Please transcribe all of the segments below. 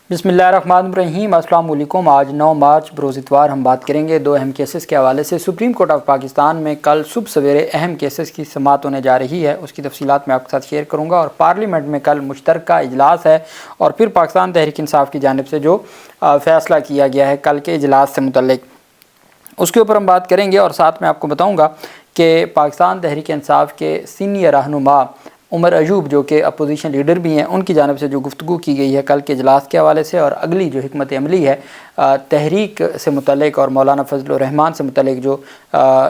بسم اللہ الرحمن الرحیم۔ السلام علیکم۔ آج 9 مارچ بروز اتوار ہم بات کریں گے 2 اہم کیسز کے حوالے سے۔ سپریم کورٹ آف پاکستان میں کل صبح سویرے اہم کیسز کی سماعت ہونے جا رہی ہے، اس کی تفصیلات میں آپ کے ساتھ شیئر کروں گا۔ اور پارلیمنٹ میں کل مشترکہ اجلاس ہے اور پھر پاکستان تحریک انصاف کی جانب سے جو فیصلہ کیا گیا ہے کل کے اجلاس سے متعلق، اس کے اوپر ہم بات کریں گے۔ اور ساتھ میں آپ کو بتاؤں گا کہ پاکستان تحریک انصاف کے سینئر رہنما عمر ایوب جو کہ اپوزیشن لیڈر بھی ہیں، ان کی جانب سے جو گفتگو کی گئی ہے کل کے اجلاس کے حوالے سے، اور اگلی جو حکمت عملی ہے تحریک سے متعلق اور مولانا فضل الرحمان سے متعلق جو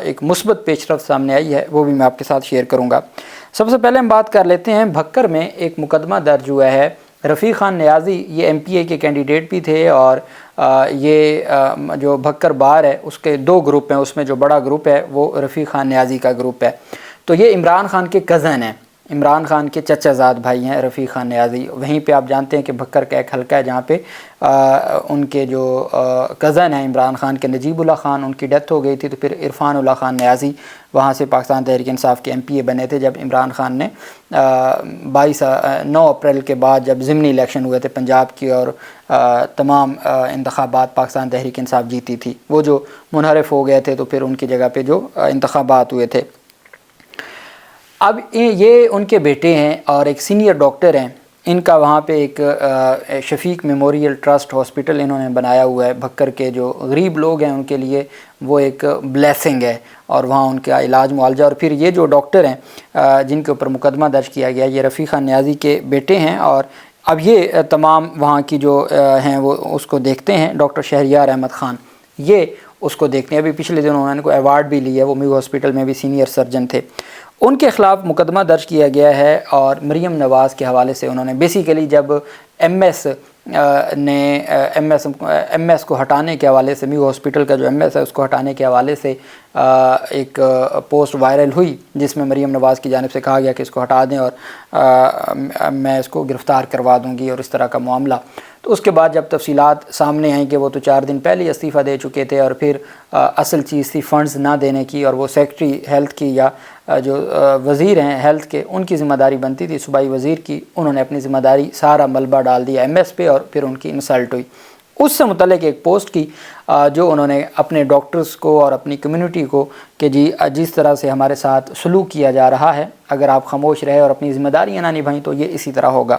ایک مثبت پیش رفت سامنے آئی ہے، وہ بھی میں آپ کے ساتھ شیئر کروں گا۔ سب سے پہلے ہم بات کر لیتے ہیں بھکر میں ایک مقدمہ درج ہوا ہے۔ رفیق خان نیازی یہ ایم پی اے کے کینڈیڈیٹ بھی تھے، اور یہ جو بھکر بار ہے اس کے 2 گروپ ہیں، اس میں جو بڑا گروپ ہے وہ رفیق خان نیازی کا گروپ ہے۔ تو یہ عمران خان کے کزن ہیں، عمران خان کے چچا زاد بھائی ہیں رفیق خان نیازی۔ وہیں پہ آپ جانتے ہیں کہ بھکر کا ایک حلقہ ہے جہاں پہ ان کے جو کزن ہیں عمران خان کے نجیب اللہ خان، ان کی ڈیتھ ہو گئی تھی، تو پھر عرفان اللہ خان نیازی وہاں سے پاکستان تحریک انصاف کے ایم پی اے بنے تھے جب عمران خان نے 9 اپریل کے بعد جب ضمنی الیکشن ہوئے تھے پنجاب کی، اور تمام انتخابات پاکستان تحریک انصاف جیتی تھی، وہ جو منحرف ہو گئے تھے تو پھر ان کی جگہ پہ جو انتخابات ہوئے تھے۔ اب یہ ان کے بیٹے ہیں اور ایک سینئر ڈاکٹر ہیں، ان کا وہاں پہ ایک شفیق میموریل ٹرسٹ ہاسپٹل انہوں نے بنایا ہوا ہے۔ بھکر کے جو غریب لوگ ہیں ان کے لیے وہ ایک بلیسنگ ہے، اور وہاں ان کا علاج معالجہ۔ اور پھر یہ جو ڈاکٹر ہیں جن کے اوپر مقدمہ درج کیا گیا، یہ رفیق خان نیازی کے بیٹے ہیں، اور اب یہ تمام وہاں کی جو ہیں وہ اس کو دیکھتے ہیں۔ ڈاکٹر شہریار احمد خان یہ اس کو دیکھتے ہیں، ابھی پچھلے دنوں انہوں نے کوئی ایوارڈ بھی لیا ہے، وہ میو ہاسپٹل میں بھی سینئر سرجن تھے۔ ان کے خلاف مقدمہ درج کیا گیا ہے، اور مریم نواز کے حوالے سے انہوں نے بیسیکلی جب ایم ایس کو ہٹانے کے حوالے سے، میو ہاسپٹل کا جو ایم ایس ہے اس کو ہٹانے کے حوالے سے ایک پوسٹ وائرل ہوئی جس میں مریم نواز کی جانب سے کہا گیا کہ اس کو ہٹا دیں اور میں اس کو گرفتار کروا دوں گی، اور اس طرح کا معاملہ۔ تو اس کے بعد جب تفصیلات سامنے آئیں کہ وہ تو 4 دن پہلے استعفیٰ دے چکے تھے، اور پھر اصل چیز تھی فنڈز نہ دینے کی، اور وہ سیکٹری ہیلتھ کی یا جو وزیر ہیں ہیلتھ کے، ان کی ذمہ داری بنتی تھی صوبائی وزیر کی، انہوں نے اپنی ذمہ داری سارا ملبہ ڈال دیا ایم ایس پہ، اور پھر ان کی انسلٹ ہوئی۔ اس سے متعلق ایک پوسٹ کی جو انہوں نے اپنے ڈاکٹرز کو اور اپنی کمیونٹی کو کہ جی جس طرح سے ہمارے ساتھ سلوک کیا جا رہا ہے، اگر آپ خاموش رہے اور اپنی ذمہ داریاں نہ نبھائیں تو یہ اسی طرح ہوگا۔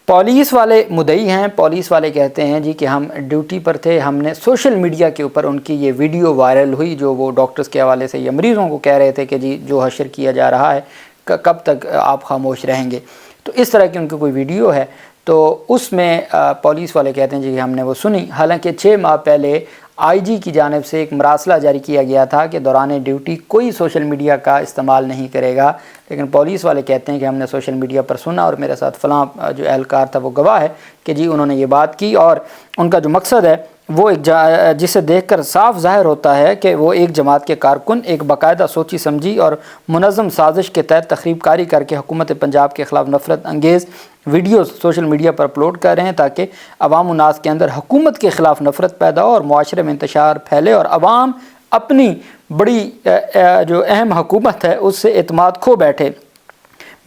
پولیس والے مدعی ہیں، پولیس والے کہتے ہیں جی کہ ہم ڈیوٹی پر تھے، ہم نے سوشل میڈیا کے اوپر ان کی یہ ویڈیو وائرل ہوئی جو وہ ڈاکٹرز کے حوالے سے یا مریضوں کو کہہ رہے تھے کہ جی جو حشر کیا جا رہا ہے کب تک آپ خاموش رہیں گے، تو اس طرح کی ان کی کوئی ویڈیو ہے۔ تو اس میں پولیس والے کہتے ہیں جی ہم نے وہ سنی، حالانکہ 6 ماہ پہلے آئی جی کی جانب سے ایک مراسلہ جاری کیا گیا تھا کہ دوران ڈیوٹی کوئی سوشل میڈیا کا استعمال نہیں کرے گا، لیکن پولیس والے کہتے ہیں کہ ہم نے سوشل میڈیا پر سنا، اور میرے ساتھ فلاں جو اہلکار تھا وہ گواہ ہے کہ جی انہوں نے یہ بات کی، اور ان کا جو مقصد ہے وہ ایک جسے دیکھ کر صاف ظاہر ہوتا ہے کہ وہ ایک جماعت کے کارکن ایک باقاعدہ سوچی سمجھی اور منظم سازش کے تحت تخریب کاری کر کے حکومت پنجاب کے خلاف نفرت انگیز ویڈیوز سوشل میڈیا پر اپلوڈ کر رہے ہیں تاکہ عوام الناس کے اندر حکومت کے خلاف نفرت پیدا ہو اور معاشرے میں انتشار پھیلے، اور عوام اپنی بڑی جو اہم حکومت ہے اس سے اعتماد کھو بیٹھے۔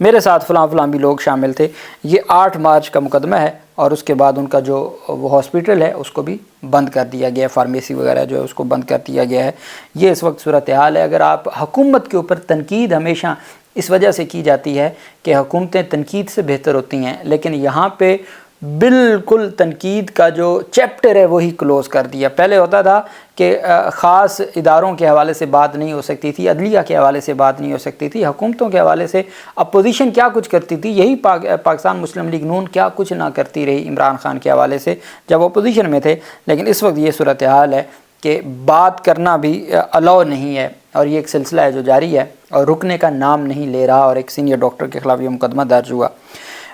میرے ساتھ فلاں بھی لوگ شامل تھے۔ یہ 8 مارچ کا مقدمہ ہے، اور اس کے بعد ان کا جو وہ ہاسپٹل ہے اس کو بھی بند کر دیا گیا ہے، فارمیسی وغیرہ جو ہے اس کو بند کر دیا گیا ہے۔ یہ اس وقت صورتحال ہے۔ اگر آپ حکومت کے اوپر تنقید ہمیشہ اس وجہ سے کی جاتی ہے کہ حکومتیں تنقید سے بہتر ہوتی ہیں، لیکن یہاں پہ بالکل تنقید کا جو چیپٹر ہے وہی کلوز کر دیا۔ پہلے ہوتا تھا کہ خاص اداروں کے حوالے سے بات نہیں ہو سکتی تھی، عدلیہ کے حوالے سے بات نہیں ہو سکتی تھی، حکومتوں کے حوالے سے اپوزیشن کیا کچھ کرتی تھی، یہی پاکستان مسلم لیگ نون کیا کچھ نہ کرتی رہی عمران خان کے حوالے سے جب اپوزیشن میں تھے۔ لیکن اس وقت یہ صورتحال ہے کہ بات کرنا بھی الاؤ نہیں ہے، اور یہ ایک سلسلہ ہے جو جاری ہے اور رکنے کا نام نہیں لے رہا، اور ایک سینئر ڈاکٹر کے خلاف یہ مقدمہ درج ہوا۔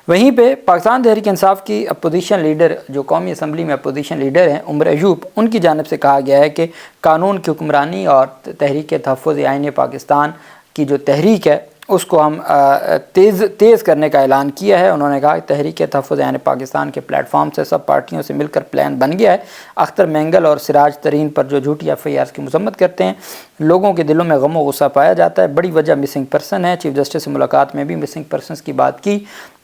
وہیں پہ پاکستان تحریک انصاف کی اپوزیشن لیڈر جو قومی اسمبلی میں اپوزیشن لیڈر ہیں عمر ایوب، ان کی جانب سے کہا گیا ہے کہ قانون کی حکمرانی اور تحریک تحفظ آئین پاکستان کی جو تحریک ہے اس کو ہم تیز کرنے کا اعلان کیا ہے۔ انہوں نے کہا کہ تحریک تحفظ عین پاکستان کے پلیٹ فارم سے سب پارٹیوں سے مل کر پلان بن گیا ہے۔ اختر مینگل اور سراج ترین پر جو جھوٹی FIRs کی مذمت کرتے ہیں، لوگوں کے دلوں میں غم و غصہ پایا جاتا ہے۔ بڑی وجہ مسنگ پرسن ہے۔ چیف جسٹس سے ملاقات میں بھی مسنگ پرسنز کی بات کی۔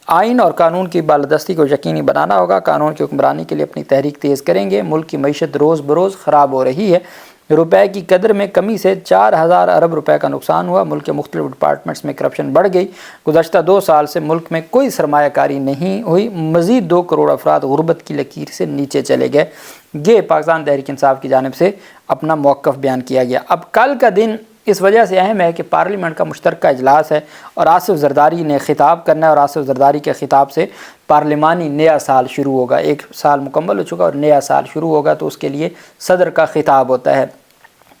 آئین اور قانون کی بالادستی کو یقینی بنانا ہوگا۔ قانون کی حکمرانی کے لیے اپنی تحریک تیز کریں گے۔ ملک کی معیشت روز بروز خراب ہو رہی ہے۔ روپے کی قدر میں کمی سے 4000 ارب روپے کا نقصان ہوا۔ ملک کے مختلف ڈپارٹمنٹس میں کرپشن بڑھ گئی۔ گزشتہ 2 سال سے ملک میں کوئی سرمایہ کاری نہیں ہوئی۔ مزید 2 کروڑ افراد غربت کی لکیر سے نیچے چلے گئے۔ یہ پاکستان تحریک انصاف کی جانب سے اپنا موقف بیان کیا گیا۔ اب کل کا دن اس وجہ سے اہم ہے کہ پارلیمنٹ کا مشترکہ اجلاس ہے اور آصف زرداری نے خطاب کرنا ہے، اور آصف زرداری کے خطاب سے پارلیمانی نیا سال شروع ہوگا۔ 1 سال مکمل ہو چکا اور نیا سال شروع ہوگا، تو اس کے لیے صدر کا خطاب ہوتا ہے۔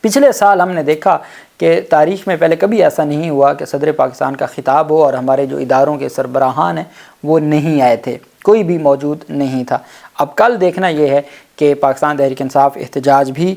پچھلے سال ہم نے دیکھا کہ تاریخ میں پہلے کبھی ایسا نہیں ہوا کہ صدر پاکستان کا خطاب ہو اور ہمارے جو اداروں کے سربراہان ہیں وہ نہیں آئے تھے، کوئی بھی موجود نہیں تھا۔ اب کل دیکھنا یہ ہے کہ پاکستان تحریک انصاف احتجاج بھی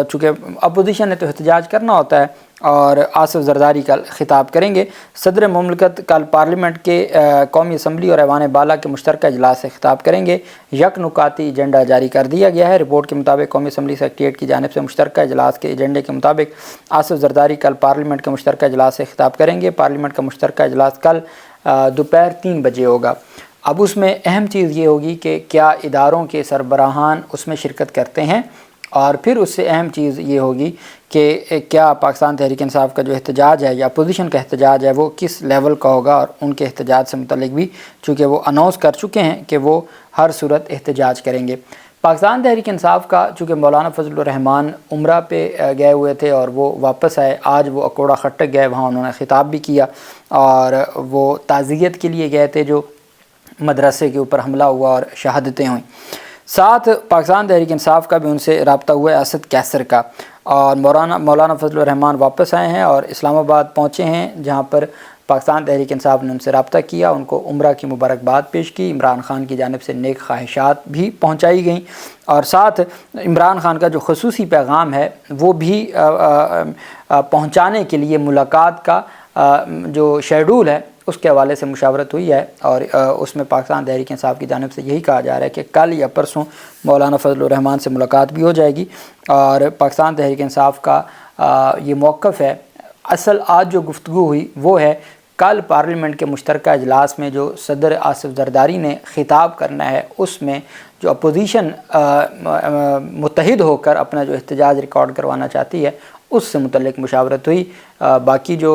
چونکہ اپوزیشن نے تو احتجاج کرنا ہوتا ہے، اور آصف زرداری کل خطاب کریں گے۔ صدر مملکت کل پارلیمنٹ کے قومی اسمبلی اور ایوان بالا کے مشترکہ اجلاس سے خطاب کریں گے۔ یک نکاتی ایجنڈا جاری کر دیا گیا ہے۔ رپورٹ کے مطابق قومی اسمبلی سیکریٹریٹ کی جانب سے مشترکہ اجلاس کے ایجنڈے کے مطابق آصف زرداری کل پارلیمنٹ کے مشترکہ اجلاس سے خطاب کریں گے۔ پارلیمنٹ کا مشترکہ اجلاس کل دوپہر 3 بجے ہوگا۔ اب اس میں اہم چیز یہ ہوگی کہ کیا اداروں کے سربراہان اس میں شرکت کرتے ہیں، اور پھر اس سے اہم چیز یہ ہوگی کہ کیا پاکستان تحریک انصاف کا جو احتجاج ہے یا اپوزیشن کا احتجاج ہے وہ کس لیول کا ہوگا، اور ان کے احتجاج سے متعلق بھی چونکہ وہ اناؤنس کر چکے ہیں کہ وہ ہر صورت احتجاج کریں گے۔ پاکستان تحریک انصاف کا چونکہ مولانا فضل الرحمان عمرہ پہ گئے ہوئے تھے اور وہ واپس آئے، آج وہ اکوڑا خٹک گئے، وہاں انہوں نے خطاب بھی کیا، اور وہ تعزیت کے لیے گئے تھے جو مدرسے کے اوپر حملہ ہوا اور شہادتیں ہوئیں۔ ساتھ پاکستان تحریک انصاف کا بھی ان سے رابطہ ہوا ہے اسد کیسر کا، اور مولانا فضل الرحمان واپس آئے ہیں اور اسلام آباد پہنچے ہیں، جہاں پر پاکستان تحریک انصاف نے ان سے رابطہ کیا، ان کو عمرہ کی مبارکباد پیش کی۔ عمران خان کی جانب سے نیک خواہشات بھی پہنچائی گئیں، اور ساتھ عمران خان کا جو خصوصی پیغام ہے وہ بھی پہنچانے کے لیے ملاقات کا جو شیڈول ہے اس کے حوالے سے مشاورت ہوئی ہے، اور اس میں پاکستان تحریک انصاف کی جانب سے یہی کہا جا رہا ہے کہ کل یا پرسوں مولانا فضل الرحمان سے ملاقات بھی ہو جائے گی۔ اور پاکستان تحریک انصاف کا یہ موقف ہے۔ اصل آج جو گفتگو ہوئی وہ ہے کل پارلیمنٹ کے مشترکہ اجلاس میں جو صدر آصف زرداری نے خطاب کرنا ہے، اس میں جو اپوزیشن متحد ہو کر اپنا جو احتجاج ریکارڈ کروانا چاہتی ہے اس سے متعلق مشاورت ہوئی۔ باقی جو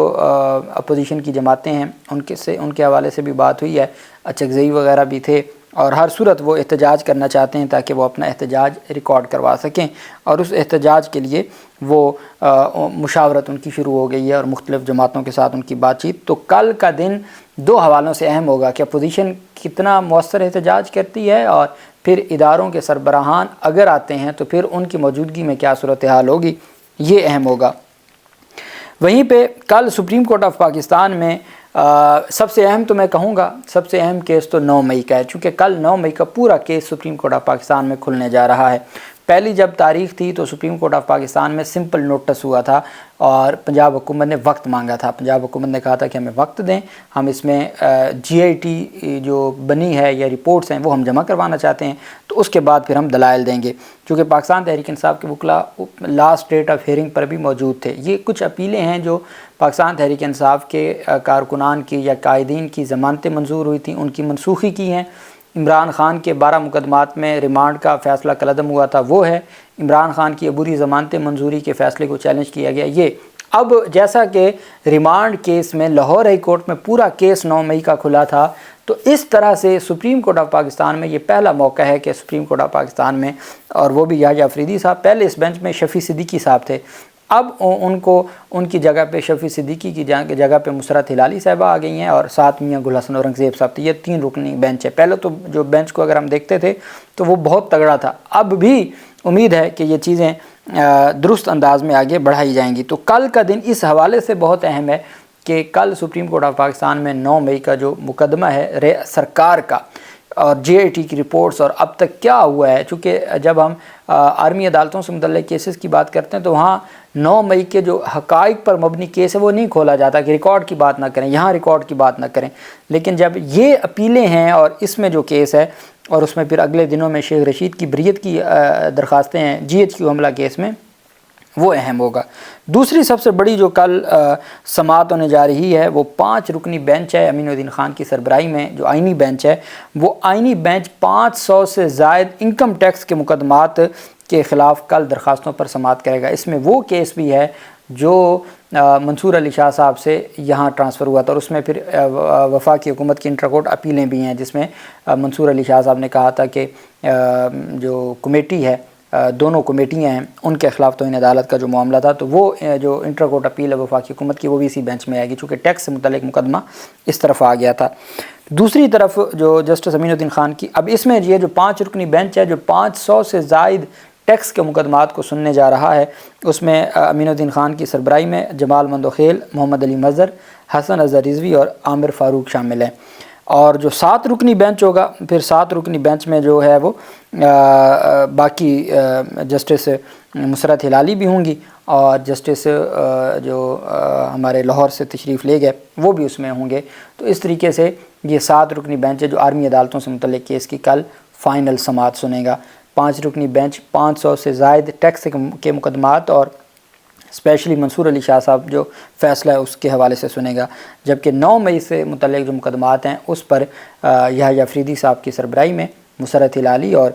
اپوزیشن کی جماعتیں ہیں ان کے حوالے سے بھی بات ہوئی ہے، اچکزئی وغیرہ بھی تھے، اور ہر صورت وہ احتجاج کرنا چاہتے ہیں تاکہ وہ اپنا احتجاج ریکارڈ کروا سکیں، اور اس احتجاج کے لیے وہ مشاورت ان کی شروع ہو گئی ہے اور مختلف جماعتوں کے ساتھ ان کی بات چیت۔ تو کل کا دن 2 حوالوں سے اہم ہوگا کہ اپوزیشن کتنا مؤثر احتجاج کرتی ہے، اور پھر اداروں کے سربراہان اگر آتے ہیں تو پھر ان کی موجودگی میں کیا صورتحال ہوگی، یہ اہم ہوگا۔ وہیں پہ کل سپریم کورٹ آف پاکستان میں سب سے اہم تو میں کہوں گا سب سے اہم کیس تو 9 مئی کا ہے، چونکہ کل 9 مئی کا پورا case supreme court of Pakistan میں کھلنے جا رہا ہے۔ پہلی جب تاریخ تھی تو سپریم کورٹ آف پاکستان میں سمپل نوٹس ہوا تھا، اور پنجاب حکومت نے وقت مانگا تھا۔ پنجاب حکومت نے کہا تھا کہ ہمیں وقت دیں، ہم اس میں GIT جو بنی ہے یا رپورٹس ہیں وہ ہم جمع کروانا چاہتے ہیں، تو اس کے بعد پھر ہم دلائل دیں گے۔ چونکہ پاکستان تحریک انصاف کے وکلاء لاسٹ ڈیٹ آف ہیئرنگ پر بھی موجود تھے۔ یہ کچھ اپیلیں ہیں جو پاکستان تحریک انصاف کے کارکنان کی یا قائدین کی ضمانتیں منظور ہوئی تھیں، ان کی منسوخی کی ہیں۔ عمران خان کے 12 مقدمات میں ریمانڈ کا فیصلہ کالعدم ہوا تھا، وہ ہے۔ عمران خان کی عبوری ضمانتیں منظوری کے فیصلے کو چیلنج کیا گیا، یہ۔ اب جیسا کہ ریمانڈ کیس میں لاہور ہائی کورٹ میں پورا کیس 9 مئی کا کھلا تھا، تو اس طرح سے سپریم کورٹ آف پاکستان میں یہ پہلا موقع ہے کہ سپریم کورٹ آف پاکستان میں، اور وہ بھی یحییٰ افریدی صاحب، پہلے اس بینچ میں شفیع صدیقی صاحب تھے، اب ان کی جگہ پہ شفیع صدیقی کی جگہ پہ مسرت ہلالی صاحبہ آ گئی ہیں، اور ساتھ میاں گل حسن اورنگزیب صاحب تھے۔ یہ 3 رکنی بینچ ہے۔ پہلے تو جو بینچ کو اگر ہم دیکھتے تھے تو وہ بہت تگڑا تھا، اب بھی امید ہے کہ یہ چیزیں درست انداز میں آگے بڑھائی جائیں گی۔ تو کل کا دن اس حوالے سے بہت اہم ہے کہ کل سپریم کورٹ آف پاکستان میں 9 مئی کا جو مقدمہ ہے سرکار کا، اور GIT کی رپورٹس اور اب تک کیا ہوا ہے، چونکہ جب ہم آرمی عدالتوں سے متعلق کیسز کی بات کرتے ہیں تو وہاں 9 مئی کے جو حقائق پر مبنی کیس ہے وہ نہیں کھولا جاتا کہ ریکارڈ کی بات نہ کریں، یہاں ریکارڈ کی بات نہ کریں. لیکن جب یہ اپیلیں ہیں اور اس میں جو کیس ہے اور اس میں پھر اگلے دنوں میں شیخ رشید کی بریت کی درخواستیں ہیں GHQ حملہ کیس میں، وہ اہم ہوگا. دوسری سب سے بڑی جو کل سماعت ہونے جا رہی ہے وہ 5 رکنی بینچ ہے امین الدین خان کی سربراہی میں. جو آئینی بینچ ہے وہ آئینی بینچ 500 سے زائد انکم ٹیکس کے مقدمات کے خلاف کل درخواستوں پر سماعت کرے گا. اس میں وہ کیس بھی ہے جو منصور علی شاہ صاحب سے یہاں ٹرانسفر ہوا تھا، اور اس میں پھر وفاقی حکومت کی انٹر کورٹ اپیلیں بھی ہیں، جس میں منصور علی شاہ صاحب نے کہا تھا کہ جو کمیٹی ہے، دونوں کمیٹیاں ہیں، ان کے خلاف توہین عدالت کا جو معاملہ تھا، تو وہ جو انٹر کورٹ اپیل ہے وفاقی حکومت کی وہ بھی اسی بینچ میں آئے گی، چونکہ ٹیکس سے متعلق مقدمہ اس طرف آ گیا تھا. دوسری طرف جو جسٹس امین الدین خان کی، اب اس میں یہ جو 5 رکنی بینچ ہے جو 500 سے زائد ٹیکس کے مقدمات کو سننے جا رہا ہے، اس میں امین الدین خان کی سربراہی میں جمال مندوخیل، محمد علی مظہر، حسن اظہر رضوی اور عامر فاروق شامل ہیں. اور جو 7 رکنی بینچ ہوگا، پھر 7 رکنی بینچ میں جو ہے وہ باقی جسٹس مسرت ہلالی بھی ہوں گی، اور جسٹس جو ہمارے لاہور سے تشریف لے گئے وہ بھی اس میں ہوں گے. تو اس طریقے سے یہ 7 رکنی بینچ ہے جو آرمی عدالتوں سے متعلق کیس کی کل فائنل سماعت سنے گا. 5 رکنی بینچ 500 سے زائد ٹیکس کے مقدمات اور اسپیشلی منصور علی شاہ صاحب جو فیصلہ ہے اس کے حوالے سے سنے گا. جبکہ 9 مئی سے متعلق جو مقدمات ہیں اس پر یحییٰ افریدی صاحب کی سربراہی میں مسرت ہلالی اور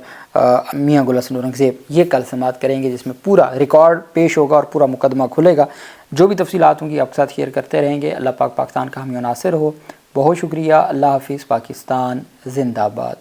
میاں گل حسن اورنگزیب یہ کل سماعت کریں گے، جس میں پورا ریکارڈ پیش ہوگا اور پورا مقدمہ کھلے گا. جو بھی تفصیلات ہوں گی آپ کے ساتھ شیئر کرتے رہیں گے. اللہ پاک پاکستان کا حامی و ناصر ہو. بہت شکریہ. اللہ حافظ. پاکستان زندہ باد.